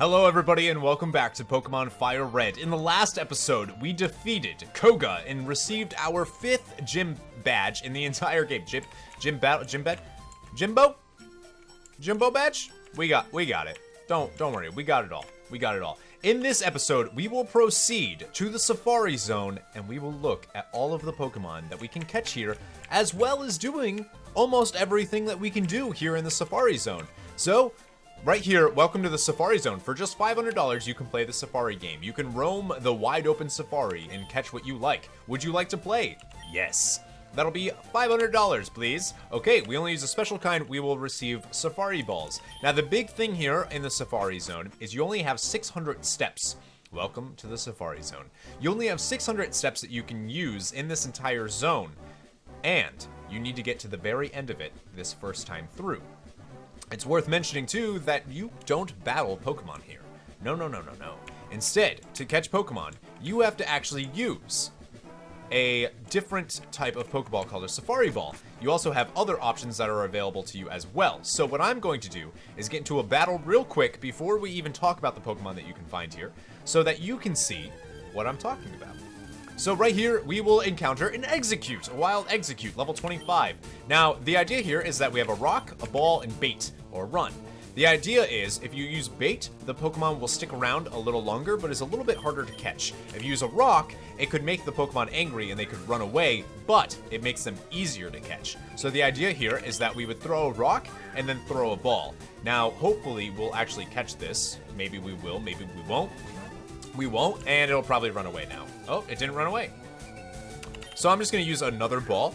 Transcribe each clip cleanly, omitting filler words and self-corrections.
Hello everybody and welcome back to Pokemon FireRed. In the last episode, we defeated Koga and received our 5th gym badge in the entire game. Jimbo badge? We got it. Don't worry, we got it all. In this episode, we will proceed to the Safari Zone and we will look at all of the Pokemon that we can catch here, as well as doing almost everything that we can do here in the Safari Zone. So, right here, welcome to the Safari Zone. For just $500, you can play the Safari game. You can roam the wide open Safari and catch what you like. Would you like to play? Yes. That'll be $500, please. Okay, we only use a special kind. We will receive Safari Balls. Now, the big thing here in the Safari Zone is you only have 600 steps. Welcome to the Safari Zone. You only have 600 steps that you can use in this entire zone. And you need to get to the very end of it this first time through. It's worth mentioning, too, that you don't battle Pokemon here. No. Instead, to catch Pokemon, you have to actually use a different type of Pokeball called a Safari Ball. You also have other options that are available to you as well. So what I'm going to do is get into a battle real quick before we even talk about the Pokemon that you can find here, so that you can see what I'm talking about. So right here, we will encounter an Execute, a wild Execute, level 25. Now, the idea here is that we have a rock, a ball, and bait, or run. The idea is, if you use bait, the Pokemon will stick around a little longer, but is a little bit harder to catch. If you use a rock, it could make the Pokemon angry and they could run away, but it makes them easier to catch. So the idea here is that we would throw a rock and then throw a ball. Now, hopefully, we'll actually catch this. Maybe we will, maybe we won't. We won't, and it'll probably run away now. Oh, it didn't run away. So I'm just going to use another ball.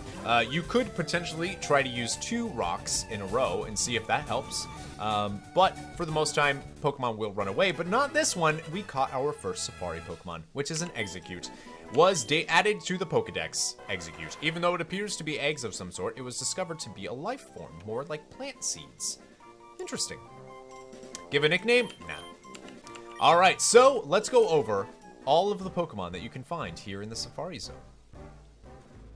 You could potentially try to use 2 rocks in a row and see if that helps. But for the most time, Pokemon will run away, but not this one. We caught our first Safari Pokemon, which is an Execute. Was added to the Pokedex, Execute. Even though it appears to be eggs of some sort, it was discovered to be a life form, more like plant seeds. Interesting. Give a nickname? Nah. Alright, so let's go over all of the Pokemon that you can find here in the Safari Zone.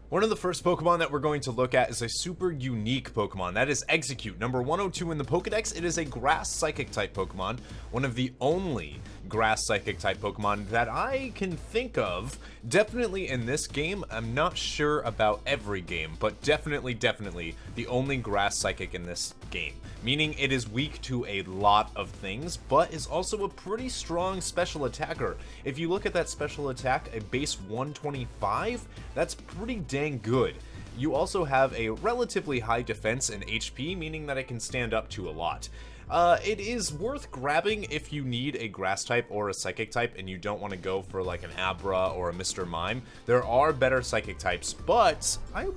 One of the first Pokemon that we're going to look at is a super unique Pokemon. That is Execute, number 102 in the Pokedex. It is a Grass Psychic type Pokemon, one of the only Grass Psychic type Pokemon that I can think of. Definitely in this game. I'm not sure about every game, but definitely the only Grass Psychic in this game. Meaning it is weak to a lot of things, but is also a pretty strong special attacker. If you look at that special attack, a base 125, that's pretty dang good. You also have a relatively high defense and HP, meaning that it can stand up to a lot. It is worth grabbing if you need a Grass type or a Psychic type and you don't want to go for like an Abra or a Mr. Mime. There are better Psychic types, but I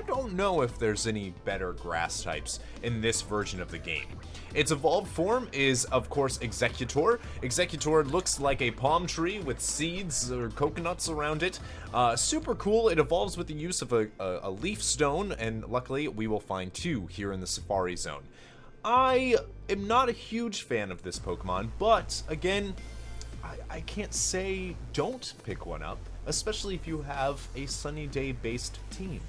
don't know if there's any better Grass types in this version of the game. Its evolved form is, of course, Executor. Executor looks like a palm tree with seeds or coconuts around it. Super cool. It evolves with the use of a leaf stone, and luckily we will find 2 here in the Safari Zone. I am not a huge fan of this Pokemon, but again, I can't say don't pick one up, especially if you have a Sunny Day based team.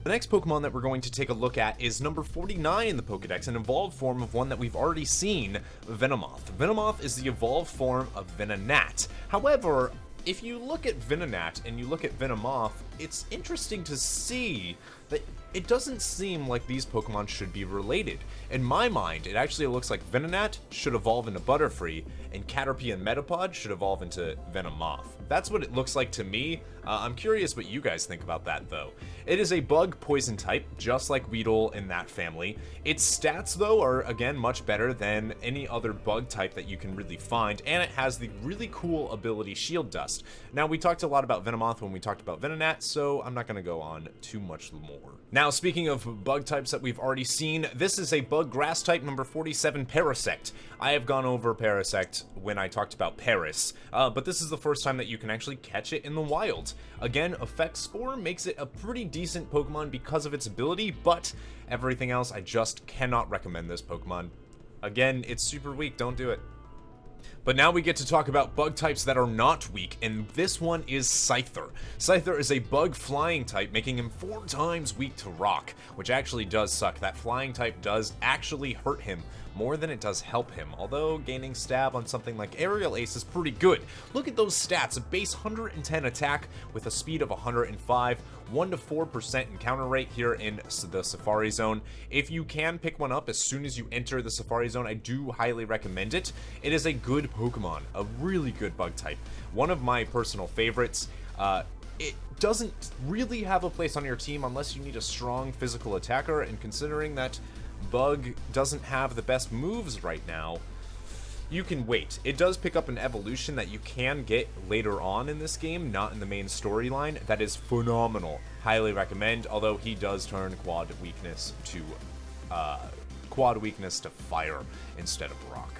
The next Pokemon that we're going to take a look at is number 49 in the Pokedex, an evolved form of one that we've already seen, Venomoth. Venomoth is the evolved form of Venonat. However, if you look at Venonat and you look at Venomoth, it's interesting to see that it doesn't seem like these Pokemon should be related. In my mind, it actually looks like Venonat should evolve into Butterfree, and Caterpie and Metapod should evolve into Venomoth. That's what it looks like to me. I'm curious what you guys think about that, though. It is a bug poison type, just like Weedle in that family. Its stats, though, are, again, much better than any other bug type that you can really find, and it has the really cool ability Shield Dust. Now, we talked a lot about Venomoth when we talked about Venonat, so I'm not going to go on too much more. Now, speaking of bug types that we've already seen, this is a bug grass type, number 47, Parasect. I have gone over Parasect when I talked about Paris, but this is the first time that you can actually catch it in the wild. Again, Effect Spore makes it a pretty decent Pokemon because of its ability, but everything else, I just cannot recommend this Pokemon. Again, it's super weak, don't do it. But now we get to talk about bug types that are not weak, and this one is Scyther. Scyther is a bug flying type, making him 4 times weak to rock, which actually does suck. That flying type does actually hurt him more than it does help him, although gaining stab on something like Aerial Ace is pretty good. Look at those stats, a base 110 attack with a speed of 105, 1 to 4% encounter rate here in the Safari Zone. If you can pick one up as soon as you enter the Safari Zone, I do highly recommend it. It is a good Pokemon, a really good bug type. One of my personal favorites. It doesn't really have a place on your team unless you need a strong physical attacker, and considering that Bug doesn't have the best moves right now, you can wait. It does pick up an evolution that you can get later on in this game, not in the main storyline. That is phenomenal. Highly recommend, although he does turn quad weakness to fire instead of rock.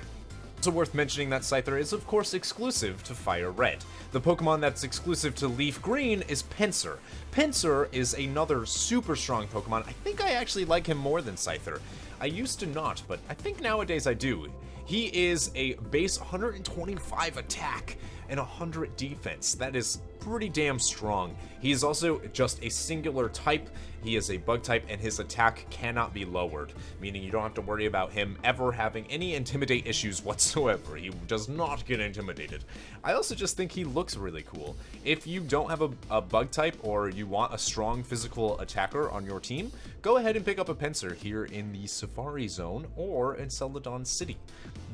Also worth mentioning that Scyther is of course exclusive to FireRed. The Pokemon that's exclusive to Leaf Green is Pinsir. Pinsir is another super strong Pokemon. I think I actually like him more than Scyther. I used to not, but I think nowadays I do. He is a base 125 attack and 100 defense. That is pretty damn strong. He is also just a singular type. He is a bug type, and his attack cannot be lowered, meaning you don't have to worry about him ever having any intimidate issues whatsoever. He does not get intimidated. I also just think he looks really cool. If you don't have a bug type, or you want a strong physical attacker on your team, go ahead and pick up a Pinsir here in the Safari Zone or in Saffron City.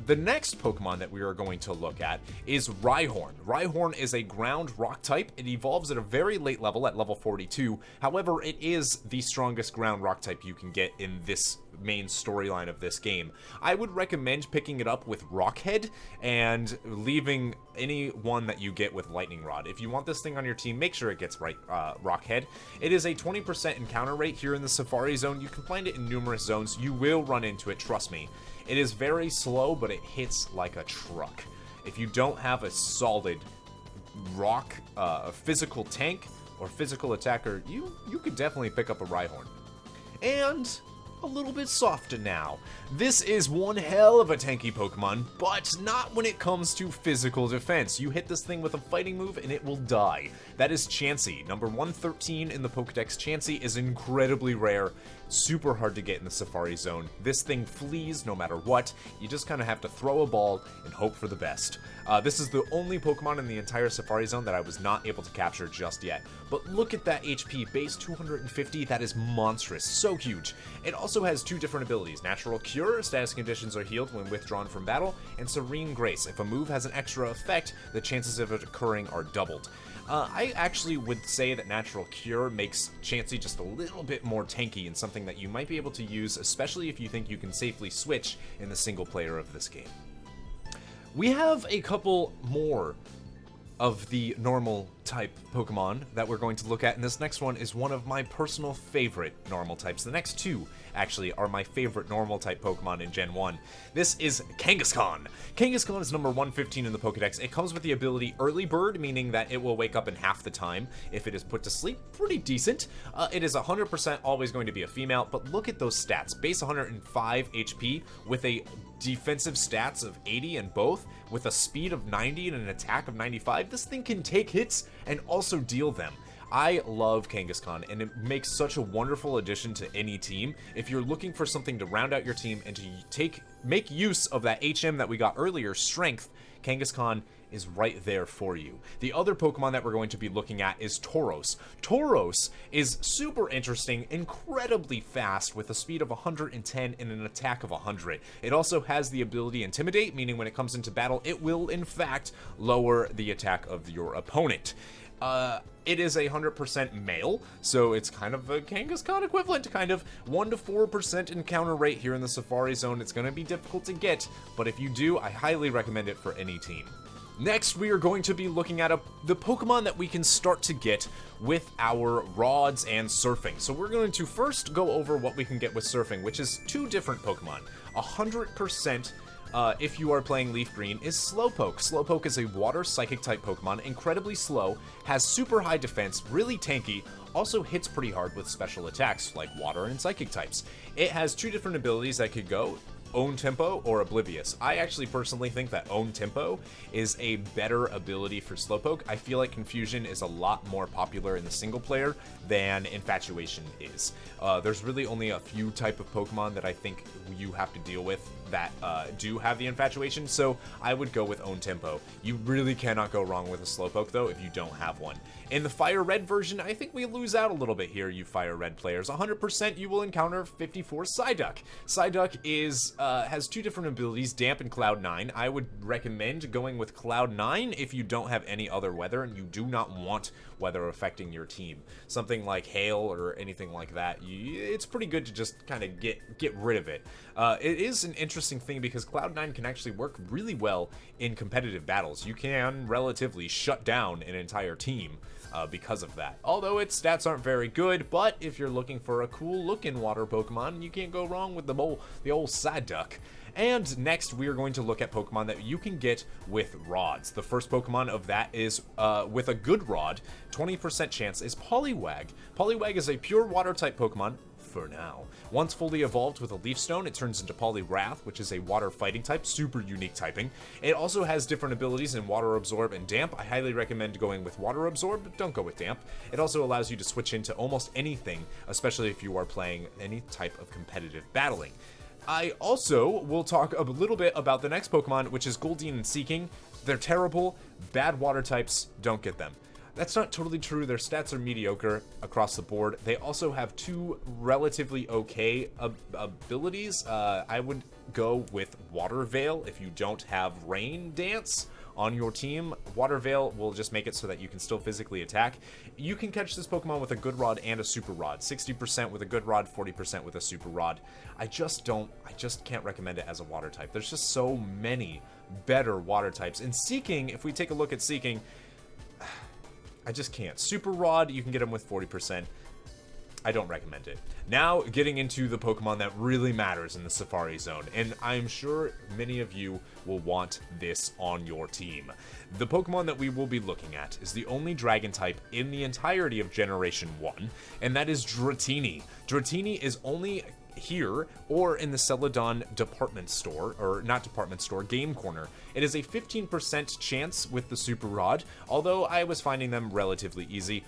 The next Pokemon that we are going to look at is Rhyhorn. Rhyhorn is a ground rock type. It evolves at a very late level, at level 42. However, it is the strongest ground rock type you can get in this main storyline of this game. I would recommend picking it up with Rockhead and leaving any one that you get with Lightning Rod. If you want this thing on your team, make sure it gets Rockhead. It is a 20% encounter rate here in the Safari Zone. You can find it in numerous zones. You will run into it, trust me. It is very slow, but it hits like a truck. If you don't have a solid rock physical tank or physical attacker, you could definitely pick up a Rhyhorn. And a little bit softer now. This is one hell of a tanky Pokemon, but not when it comes to physical defense. You hit this thing with a fighting move and it will die. That is Chansey. Number 113 in the Pokedex. Chansey is incredibly rare, super hard to get in the Safari Zone. This thing flees no matter what. You just kind of have to throw a ball and hope for the best. This is the only Pokemon in the entire Safari Zone that I was not able to capture just yet. But look at that HP, base 250, that is monstrous, so huge. It also has 2 different abilities, Natural Cure, status conditions are healed when withdrawn from battle, and Serene Grace. If a move has an extra effect, the chances of it occurring are doubled. I actually would say that Natural Cure makes Chansey just a little bit more tanky and something that you might be able to use, especially if you think you can safely switch in the single player of this game. We have a couple more of the normal type Pokemon that we're going to look at, and this next one is one of my personal favorite normal types. The next 2 actually are my favorite normal type Pokemon in Gen 1. This is Kangaskhan. Kangaskhan is number 115 in the Pokedex. It comes with the ability Early Bird, meaning that it will wake up in half the time if it is put to sleep. Pretty decent. It is 100% always going to be a female, but look at those stats. Base 105 HP with a defensive stats of 80 in both, with a speed of 90 and an attack of 95. This thing can take hits and also deal them. I love Kangaskhan, and it makes such a wonderful addition to any team. If you're looking for something to round out your team and to make use of that HM that we got earlier, Strength, Kangaskhan is right there for you. The other Pokemon that we're going to be looking at is Tauros. Tauros is super interesting, incredibly fast with a speed of 110 and an attack of 100. It also has the ability Intimidate, meaning when it comes into battle, it will in fact lower the attack of your opponent. It is 100% male, so it's kind of a Kangaskhan equivalent, kind of 1 to 4% encounter rate here in the Safari Zone. It's going to be difficult to get, but if you do, I highly recommend it for any team. Next, we are going to be looking at the Pokemon that we can start to get with our rods and surfing. So we're going to first go over what we can get with surfing, which is 2 different Pokemon. 100% if you are playing Leaf Green is Slowpoke. Slowpoke is a water psychic type Pokemon, incredibly slow, has super high defense, really tanky, also hits pretty hard with special attacks like water and psychic types. It has 2 different abilities that could go. Own Tempo or Oblivious. I actually personally think that Own Tempo is a better ability for Slowpoke. I feel like Confusion is a lot more popular in the single player than Infatuation is. There's really only a few type of Pokemon that I think you have to deal with that do have the Infatuation, so I would go with Own Tempo. You really cannot go wrong with a Slowpoke, though, if you don't have one. In the FireRed version, I think we lose out a little bit here, you FireRed players. 100% you will encounter 54 Psyduck. Psyduck has two different abilities, Damp and Cloud 9. I would recommend going with Cloud 9 if you don't have any other weather and you do not want weather affecting your team. Something like hail or anything like that, it's pretty good to just kind of get rid of it. It is an interesting thing because Cloud 9 can actually work really well in competitive battles. You can relatively shut down an entire team because of that. Although its stats aren't very good, but if you're looking for a cool looking water Pokemon, you can't go wrong with the old Psyduck. And next, we are going to look at Pokemon that you can get with rods. The first Pokemon of that is, with a good rod, 20% chance, is Poliwag. Poliwag is a pure water-type Pokemon, for now. Once fully evolved with a Leaf Stone, it turns into Poliwrath, which is a water fighting type, super unique typing. It also has different abilities in Water Absorb and Damp. I highly recommend going with Water Absorb, but don't go with Damp. It also allows you to switch into almost anything, especially if you are playing any type of competitive battling. I also will talk a little bit about the next Pokemon, which is Goldeen and Seeking. They're terrible, bad water types, don't get them. That's not totally true. Their stats are mediocre across the board. They also have two relatively okay abilities. I would go with Water Veil if you don't have Rain Dance on your team. Water Veil will just make it so that you can still physically attack. You can catch this Pokemon with a good rod and a super rod. 60% with a good rod, 40% with a super rod. I just can't recommend it as a water type. There's just so many better water types. In Seeking, if we take a look at Seeking, I just can't. Super Rod, you can get them with 40%. I don't recommend it. Now, getting into the Pokemon that really matters in the Safari Zone, and I'm sure many of you will want this on your team. The Pokemon that we will be looking at is the only Dragon type in the entirety of Generation 1, and that is Dratini. Dratini is only here or in the Celadon department store, or not department store, Game Corner. It is a 15% chance with the Super Rod, although I was finding them relatively easy.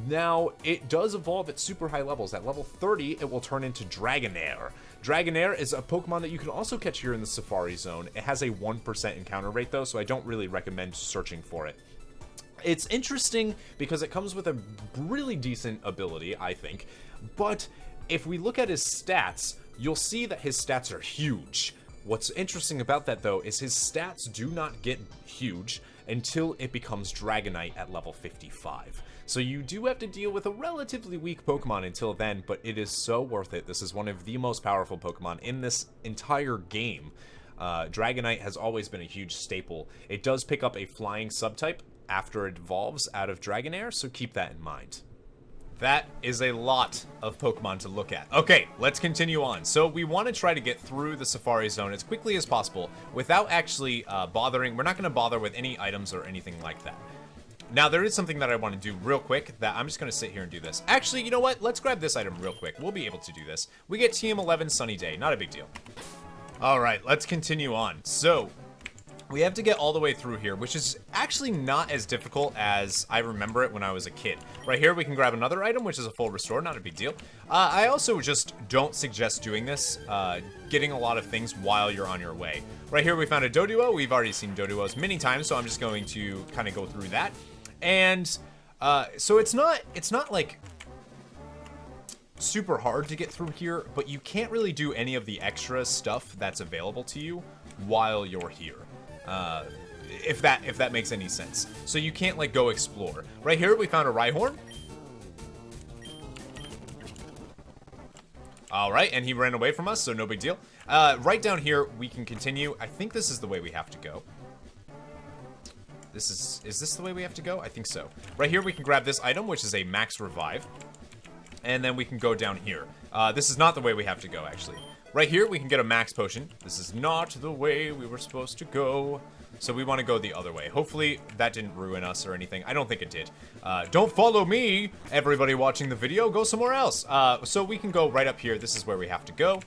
Now, it does evolve at super high levels. At level 30, it will turn into Dragonair. Dragonair is a Pokemon that you can also catch here in the Safari Zone. It has a 1% encounter rate though, so I don't really recommend searching for it. It's interesting because it comes with a really decent ability, I think, but if we look at his stats, you'll see that his stats are huge. What's interesting about that, though, is his stats do not get huge until it becomes Dragonite at level 55. So you do have to deal with a relatively weak Pokemon until then, but it is so worth it. This is one of the most powerful Pokemon in this entire game. Dragonite has always been a huge staple. It does pick up a flying subtype after it evolves out of Dragonair, so keep that in mind. That is a lot of Pokemon to look at. Okay, let's continue on. So we want to try to get through the Safari Zone as quickly as possible without actually bothering. We're not going to bother with any items or anything like that. Now, there is something that I want to do real quick that I'm just going to sit here and do this. Actually, you know what? Let's grab this item real quick. We'll be able to do this. We get TM11 Sunny Day. Not a big deal. All right, let's continue on. So we have to get all the way through here, which is actually not as difficult as I remember it when I was a kid. Right here, we can grab another item, which is a full restore, not a big deal. I also just don't suggest doing this, getting a lot of things while you're on your way. Right here, we found a Doduo. We've already seen Doduos many times, so I'm just going to kind of go through that. And so it's not like super hard to get through here, but you can't really do any of the extra stuff that's available to you while you're here. If that makes any sense. So you can't like go explore. Right here we found a Rhyhorn. Alright, and he ran away from us, so no big deal. Right down here we can continue. I think this is the way we have to go. Is this the way we have to go? I think so. Right here we can grab this item, which is a Max Revive. And then we can go down here. This is not the way we have to go, actually. Right here, we can get a Max Potion. This is not the way we were supposed to go. So we want to go the other way. Hopefully, that didn't ruin us or anything. I don't think it did. Don't follow me, everybody watching the video. Go somewhere else. So we can go right up here. This is where we have to go.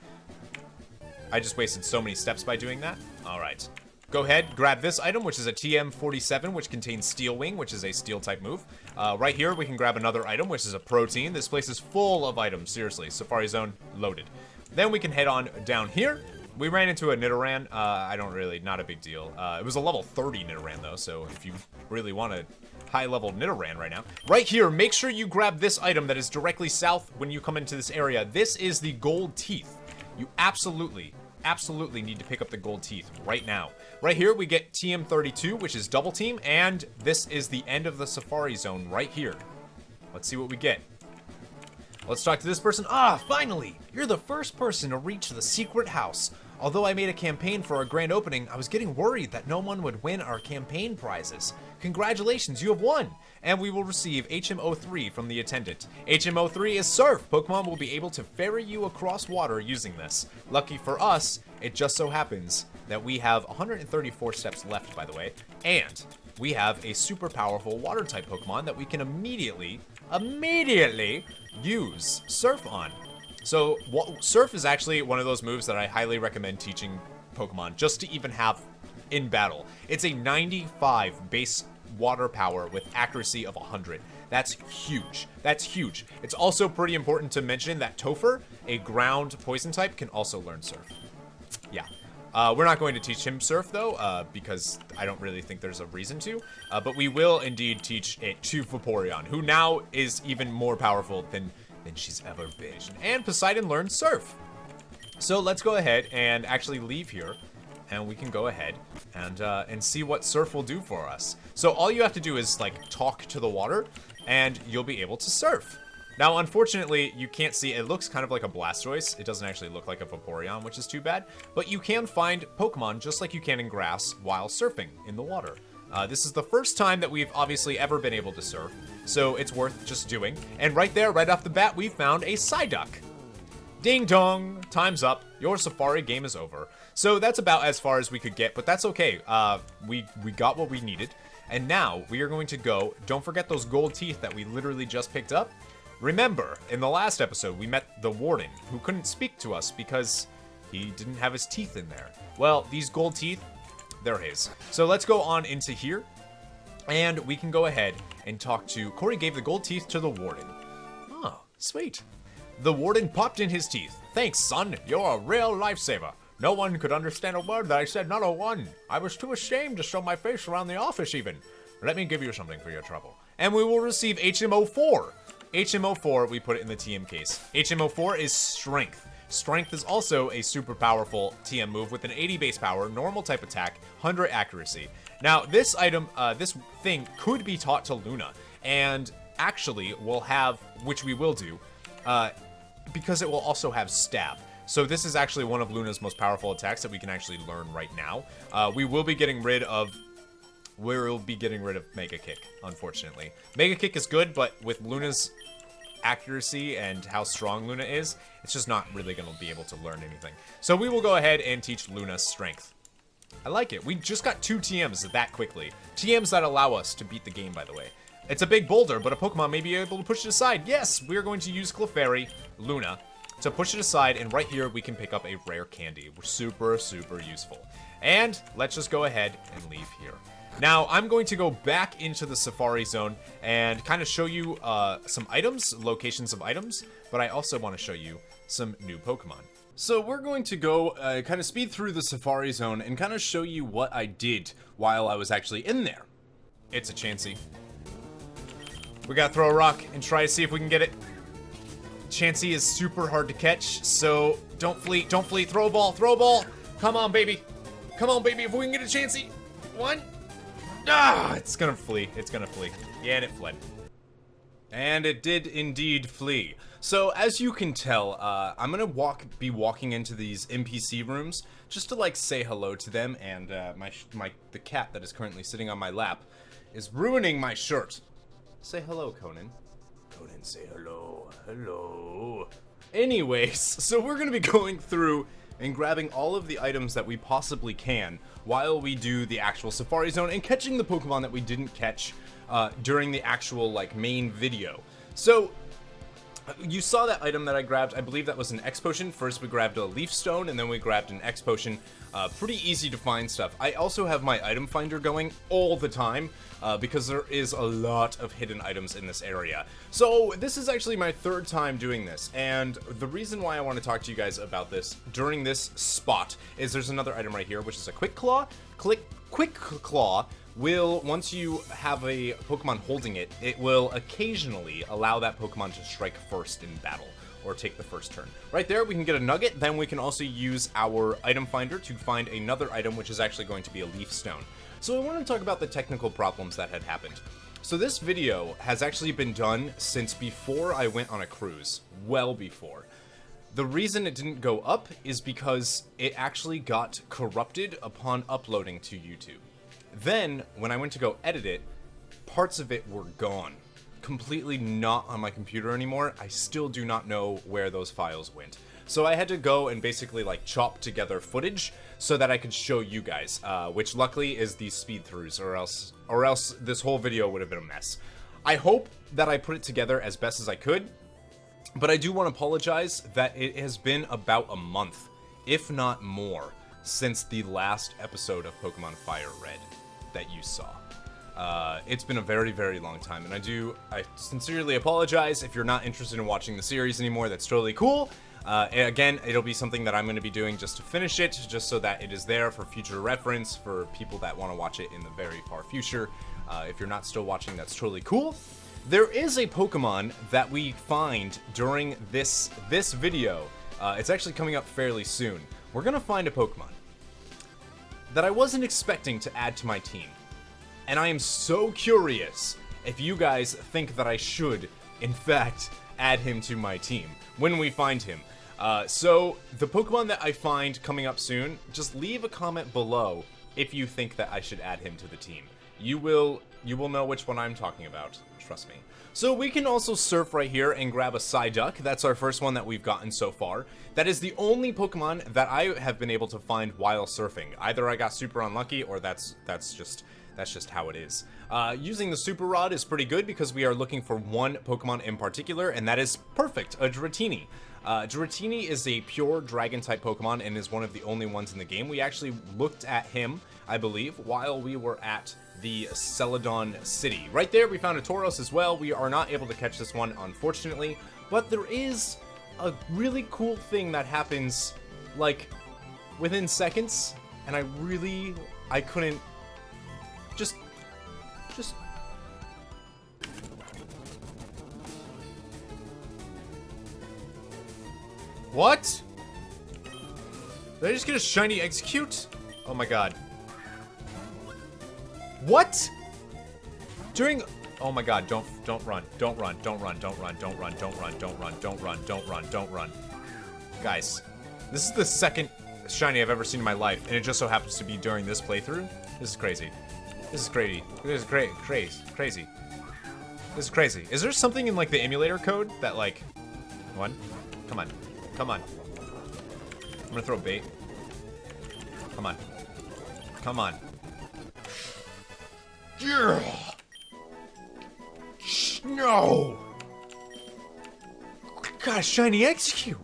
I just wasted so many steps by doing that. All right. Go ahead, grab this item, which is a TM47, which contains Steel Wing, which is a steel type move. Right here, we can grab another item, which is a protein. This place is full of items, seriously. Safari Zone loaded. Then we can head on down here. We ran into a Nidoran. Not a big deal. It was a level 30 Nidoran, though, so if you really want a high-level Nidoran right now. Right here, make sure you grab this item that is directly south when you come into this area. This is the Gold Teeth. You absolutely need to pick up the Gold Teeth right now. Right here, we get TM32, which is Double Team, and this is the end of the Safari Zone right here. Let's see what we get. Let's talk to this person. Ah, finally! You're the first person to reach the secret house. Although I made a campaign for our grand opening, I was getting worried that no one would win our campaign prizes. Congratulations, you have won! And we will receive HM03 from the attendant. HM03 is Surf. Pokemon will be able to ferry you across water using this. Lucky for us, it just so happens that we have 134 steps left, by the way, and we have a super powerful water type Pokemon that we can immediately use Surf on. So Surf is actually one of those moves that I highly recommend teaching Pokemon just to even have in battle. It's a 95 base water power with accuracy of 100. That's huge. That's huge. It's also pretty important to mention that Topher, a ground poison type, can also learn Surf. Yeah. We're not going to teach him Surf, though, because I don't really think there's a reason to. But we will indeed teach it to Vaporeon, who now is even more powerful than she's ever been. And Poseidon learned Surf. So let's go ahead and actually leave here. And we can go ahead and see what Surf will do for us. So all you have to do is, like, talk to the water, and you'll be able to surf. Now, unfortunately, you can't see. It looks kind of like a Blastoise. It doesn't actually look like a Vaporeon, which is too bad. But you can find Pokemon just like you can in grass while surfing in the water. This is the first time that we've obviously ever been able to surf, so it's worth just doing. And right there, right off the bat, we found a Psyduck. Ding dong, time's up. Your Safari game is over. So that's about as far as we could get, but that's okay. We got what we needed. And now we are going to go. Don't forget those gold teeth that we literally just picked up. Remember, in the last episode, we met the Warden, who couldn't speak to us because he didn't have his teeth in there. Well, these gold teeth, they're his. So let's go on into here, and we can go ahead and talk to... Corey gave the gold teeth to the Warden. Oh, sweet. The Warden popped in his teeth. Thanks, son. You're a real lifesaver. No one could understand a word that I said, not a one. I was too ashamed to show my face around the office even. Let me give you something for your trouble. And we will receive HM04. HM04, we put it in the TM case. HM04 is Strength. Strength is also a super powerful TM move with an 80 base power, normal type attack, 100 accuracy. Now, this item, this thing could be taught to Luna, and actually will have, which we will do, because it will also have Stab. So this is actually one of Luna's most powerful attacks that we can actually learn right now. We will be getting rid of Mega Kick, unfortunately. Mega Kick is good, but with Luna's accuracy and how strong Luna is, it's just not really going to be able to learn anything. So we will go ahead and teach Luna Strength. I like it. We just got 2 TMs that quickly. TMs that allow us to beat the game, by the way. It's a big boulder, but a Pokemon may be able to push it aside. Yes, we are going to use Clefairy, Luna, to push it aside, and right here we can pick up a rare candy. We're super, super useful. And let's just go ahead and leave here. Now, I'm going to go back into the Safari Zone and kind of show you some items, locations of items, but I also want to show you some new Pokemon. So we're going to go kind of speed through the Safari Zone and kind of show you what I did while I was actually in there. It's a Chansey. We gotta throw a rock and try to see if we can get it. Chansey is super hard to catch, so don't flee, throw a ball, Come on, baby. Come on, baby, if we can get a Chansey. 1. Ah, it's gonna flee. Yeah, and it fled. And it did indeed flee. So as you can tell, I'm gonna be walking into these NPC rooms just to like say hello to them, and the cat that is currently sitting on my lap is ruining my shirt. Say hello, Conan. Conan, say hello. Hello. Anyways, so we're gonna be going through and grabbing all of the items that we possibly can while we do the actual Safari Zone and catching the Pokemon that we didn't catch during the actual like main video. So You saw that item that I grabbed. I believe that was an X potion. First we grabbed a leaf stone, and then we grabbed an X potion. Pretty easy to find stuff. I also have my item finder going all the time because there is a lot of hidden items in this area. So this is actually my third time doing this, and the reason why I want to talk to you guys about this during this spot is there's another item right here, which is a quick claw. Quick claw will, once you have a Pokemon holding it, it will occasionally allow that Pokemon to strike first in battle, or take the first turn. Right there, we can get a nugget, then we can also use our item finder to find another item, which is actually going to be a leaf stone. So I want to talk about the technical problems that had happened. So this video has actually been done since before I went on a cruise, well before. The reason it didn't go up is because it actually got corrupted upon uploading to YouTube. Then, when I went to go edit it, parts of it were gone. Completely not on my computer anymore. I still do not know where those files went. So I had to go and basically like chop together footage so that I could show you guys, which luckily is these speed throughs, or else this whole video would have been a mess. I hope that I put it together as best as I could, but I do want to apologize that it has been about a month, if not more, since the last episode of Pokemon FireRed that you saw. It's been a very, very long time, and I sincerely apologize if you're not interested in watching the series anymore. That's totally cool. And again, it'll be something that I'm going to be doing just to finish it, just so that it is there for future reference for people that want to watch it in the very far future. If you're not still watching, that's totally cool. There is a Pokemon that we find during this video. It's actually coming up fairly soon. We're going to find a Pokemon that I wasn't expecting to add to my team. And I am so curious if you guys think that I should, in fact, add him to my team when we find him. So, the Pokemon that I find coming up soon, just leave a comment below if you think that I should add him to the team. You will know which one I'm talking about, trust me. So we can also surf right here and grab a Psyduck. That's our first one that we've gotten so far. That is the only Pokemon that I have been able to find while surfing. Either I got super unlucky, or that's just how it is. Using the Super Rod is pretty good because we are looking for one Pokemon in particular, and that is perfect, a Dratini. Dratini is a pure Dragon-type Pokemon and is one of the only ones in the game. We actually looked at him, I believe, while we were at the Saffron City. Right there, we found a Tauros as well. We are not able to catch this one, unfortunately, but there is a really cool thing that happens, like, within seconds, and I couldn't... Just... What? Did I just get a shiny Execute? Oh my god. What? Oh my god, don't run. Don't run. Guys, this is the second shiny I've ever seen in my life, and it just so happens to be during this playthrough. This is crazy. This is crazy. This is crazy. This is crazy. Is there something in like the emulator code that like... One? Come on. I'm gonna throw bait. Come on. Yeah. No. Got a shiny Execute.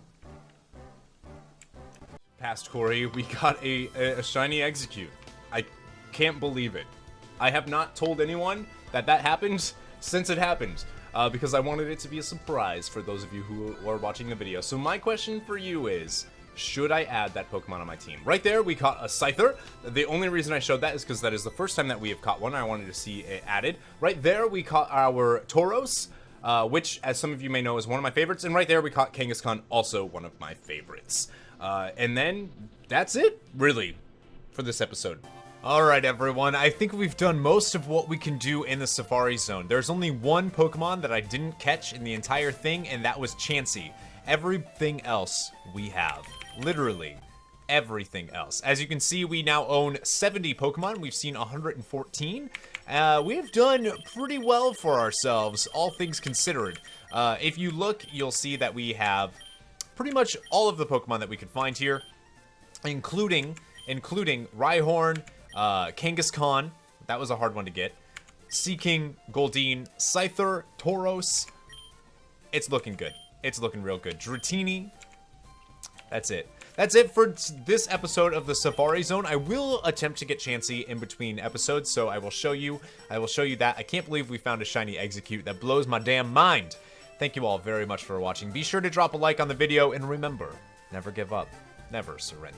Past Corey, we got a shiny Execute. I can't believe it. I have not told anyone that happened since it happened, because I wanted it to be a surprise for those of you who are watching the video. So my question for you is, should I add that Pokemon on my team? Right there, we caught a Scyther. The only reason I showed that is because that is the first time that we have caught one. I wanted to see it added. Right there, we caught our Tauros, which, as some of you may know, is one of my favorites. And right there, we caught Kangaskhan, also one of my favorites. And then, that's it, really, for this episode. Alright everyone, I think we've done most of what we can do in the Safari Zone. There's only one Pokemon that I didn't catch in the entire thing, and that was Chansey. Everything else we have. Literally everything else. As you can see, we now own 70 Pokemon. We've seen 114. We've done pretty well for ourselves, all things considered. If you look, you'll see that we have pretty much all of the Pokemon that we could find here, including Rhyhorn, Kangaskhan, that was a hard one to get, Seaking, Goldeen, Scyther, Tauros. It's looking good. It's looking real good. Dratini. That's it. That's it for this episode of the Safari Zone. I will attempt to get Chansey in between episodes, so I will show you that. I can't believe we found a shiny Execute. That blows my damn mind. Thank you all very much for watching. Be sure to drop a like on the video, and remember, never give up, never surrender.